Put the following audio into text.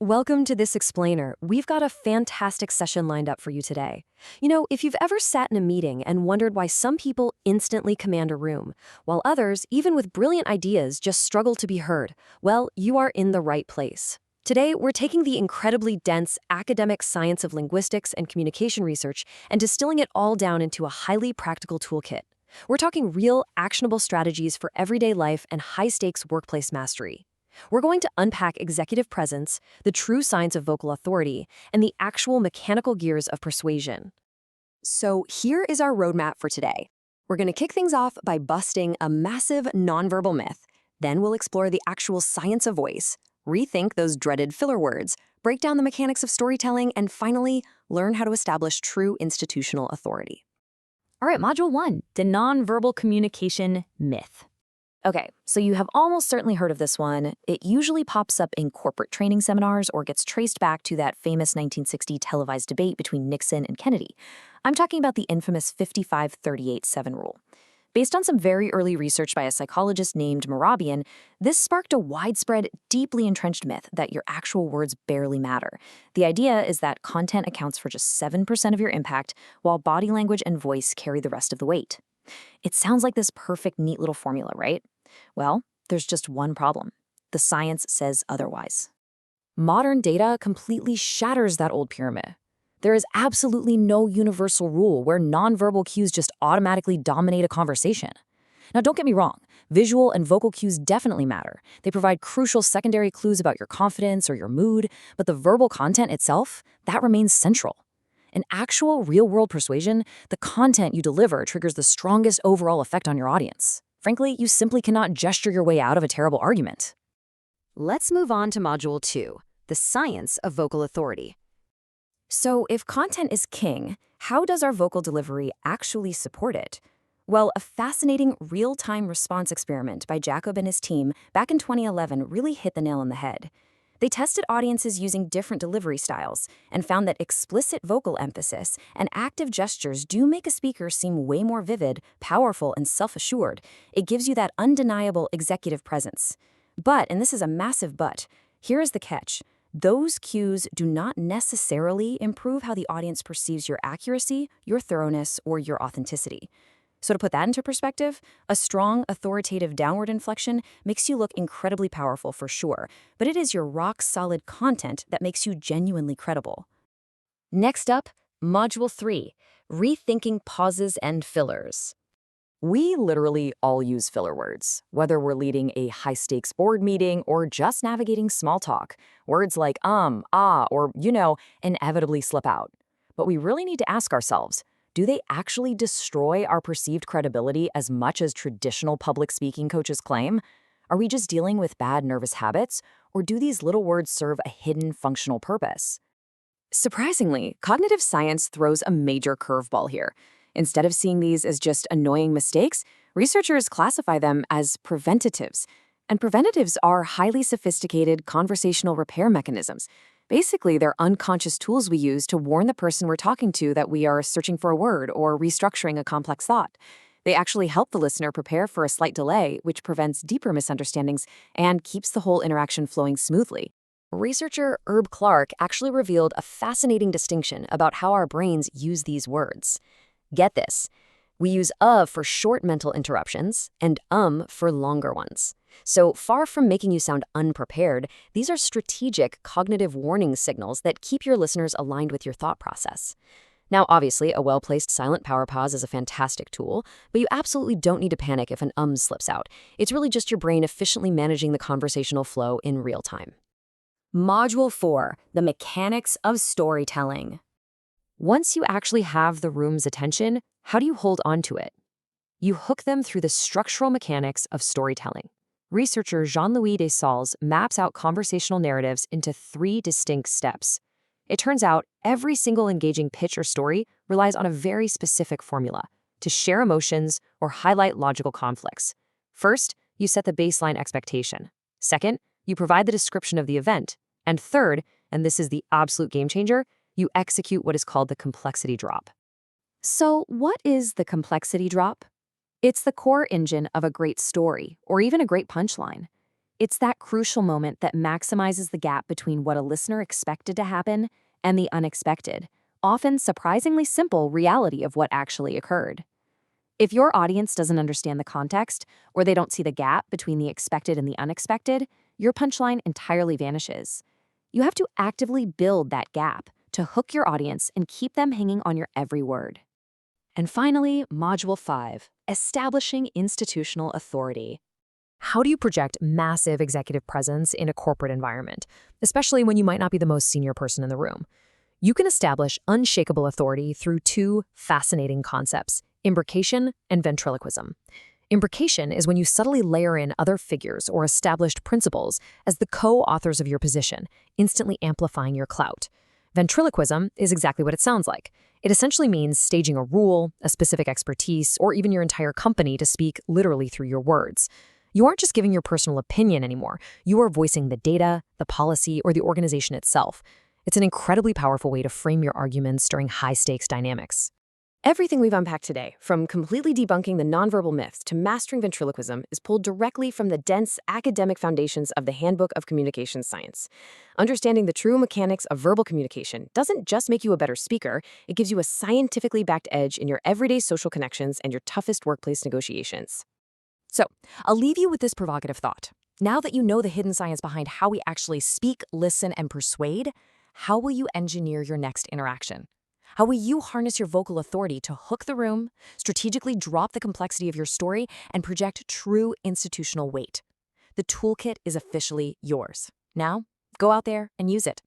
Welcome to this explainer. We've got a fantastic session lined up for you today. If you've ever sat in a meeting and wondered why some people instantly command a room, while others, even with brilliant ideas, just struggle to be heard, well, you are in the right place. Today, we're taking the incredibly dense academic science of linguistics and communication research and distilling it all down into a highly practical toolkit. We're talking real, actionable strategies for everyday life and high-stakes workplace mastery. We're going to unpack executive presence, the true science of vocal authority, and the actual mechanical gears of persuasion. So here is our roadmap for today. We're going to kick things off by busting a massive nonverbal myth. Then we'll explore the actual science of voice, rethink those dreaded filler words, break down the mechanics of storytelling, and finally, learn how to establish true institutional authority. All right, Module 1, the nonverbal communication myth. Okay, so you have almost certainly heard of this one. It usually pops up in corporate training seminars or gets traced back to that famous 1960 televised debate between Nixon and Kennedy. I'm talking about the infamous 55-38-7 rule. Based on some very early research by a psychologist named Merabian, this sparked a widespread, deeply entrenched myth that your actual words barely matter. The idea is that content accounts for just 7% of your impact, while body language and voice carry the rest of the weight. It sounds like this perfect, neat little formula, right? Well, there's just one problem. The science says otherwise. Modern data completely shatters that old pyramid. There is absolutely no universal rule where nonverbal cues just automatically dominate a conversation. Now, don't get me wrong. Visual and vocal cues definitely matter. They provide crucial secondary clues about your confidence or your mood, but the verbal content itself, that remains central. In actual real-world persuasion, the content you deliver triggers the strongest overall effect on your audience. Frankly, you simply cannot gesture your way out of a terrible argument. Let's move on to Module 2, the science of vocal authority. So if content is king, how does our vocal delivery actually support it? Well, a fascinating real-time response experiment by Jacob and his team back in 2011 really hit the nail on the head. They tested audiences using different delivery styles and found that explicit vocal emphasis and active gestures do make a speaker seem way more vivid, powerful, and self-assured. It gives you that undeniable executive presence. But, and this is a massive but, here is the catch. Those cues do not necessarily improve how the audience perceives your accuracy, your thoroughness, or your authenticity. So to put that into perspective, a strong, authoritative downward inflection makes you look incredibly powerful for sure, but it is your rock-solid content that makes you genuinely credible. Next up, Module 3, rethinking pauses and fillers. We literally all use filler words, whether we're leading a high-stakes board meeting or just navigating small talk. Words like or, inevitably slip out. But we really need to ask ourselves, do they actually destroy our perceived credibility as much as traditional public speaking coaches claim? Are we just dealing with bad nervous habits, or do these little words serve a hidden functional purpose? Surprisingly, cognitive science throws a major curveball here. Instead of seeing these as just annoying mistakes, researchers classify them as preventatives. And preventatives are highly sophisticated conversational repair mechanisms. Basically, they're unconscious tools we use to warn the person we're talking to that we are searching for a word or restructuring a complex thought. They actually help the listener prepare for a slight delay, which prevents deeper misunderstandings and keeps the whole interaction flowing smoothly. Researcher Herb Clark actually revealed a fascinating distinction about how our brains use these words. Get this. We use for short mental interruptions and for longer ones. So far from making you sound unprepared, these are strategic cognitive warning signals that keep your listeners aligned with your thought process. Now, obviously, a well-placed silent power pause is a fantastic tool, but you absolutely don't need to panic if an slips out. It's really just your brain efficiently managing the conversational flow in real time. Module 4, the mechanics of storytelling. Once you actually have the room's attention, how do you hold on to it? You hook them through the structural mechanics of storytelling. Researcher Jean-Louis Dessalles maps out conversational narratives into 3 distinct steps. It turns out every single engaging pitch or story relies on a very specific formula to share emotions or highlight logical conflicts. First, you set the baseline expectation. Second, you provide the description of the event. And third, and this is the absolute game changer, you execute what is called the complexity drop. So what is the complexity drop? It's the core engine of a great story, or even a great punchline. It's that crucial moment that maximizes the gap between what a listener expected to happen and the unexpected, often surprisingly simple reality of what actually occurred. If your audience doesn't understand the context, or they don't see the gap between the expected and the unexpected, your punchline entirely vanishes. You have to actively build that gap to hook your audience and keep them hanging on your every word. And finally, Module 5, Establishing Institutional Authority. How do you project massive executive presence in a corporate environment, especially when you might not be the most senior person in the room? You can establish unshakable authority through two fascinating concepts: imbrication and ventriloquism. Imbrication is when you subtly layer in other figures or established principles as the co-authors of your position, instantly amplifying your clout. Ventriloquism is exactly what it sounds like. It essentially means staging a rule, a specific expertise, or even your entire company to speak literally through your words. You aren't just giving your personal opinion anymore. You are voicing the data, the policy, or the organization itself. It's an incredibly powerful way to frame your arguments during high-stakes dynamics. Everything we've unpacked today, from completely debunking the nonverbal myths to mastering ventriloquism, is pulled directly from the dense academic foundations of the Handbook of Communication Science. Understanding the true mechanics of verbal communication doesn't just make you a better speaker, it gives you a scientifically backed edge in your everyday social connections and your toughest workplace negotiations. So, I'll leave you with this provocative thought. Now that you know the hidden science behind how we actually speak, listen, and persuade, how will you engineer your next interaction? How will you harness your vocal authority to hook the room, strategically drop the complexity of your story, and project true institutional weight? The toolkit is officially yours. Now, go out there and use it.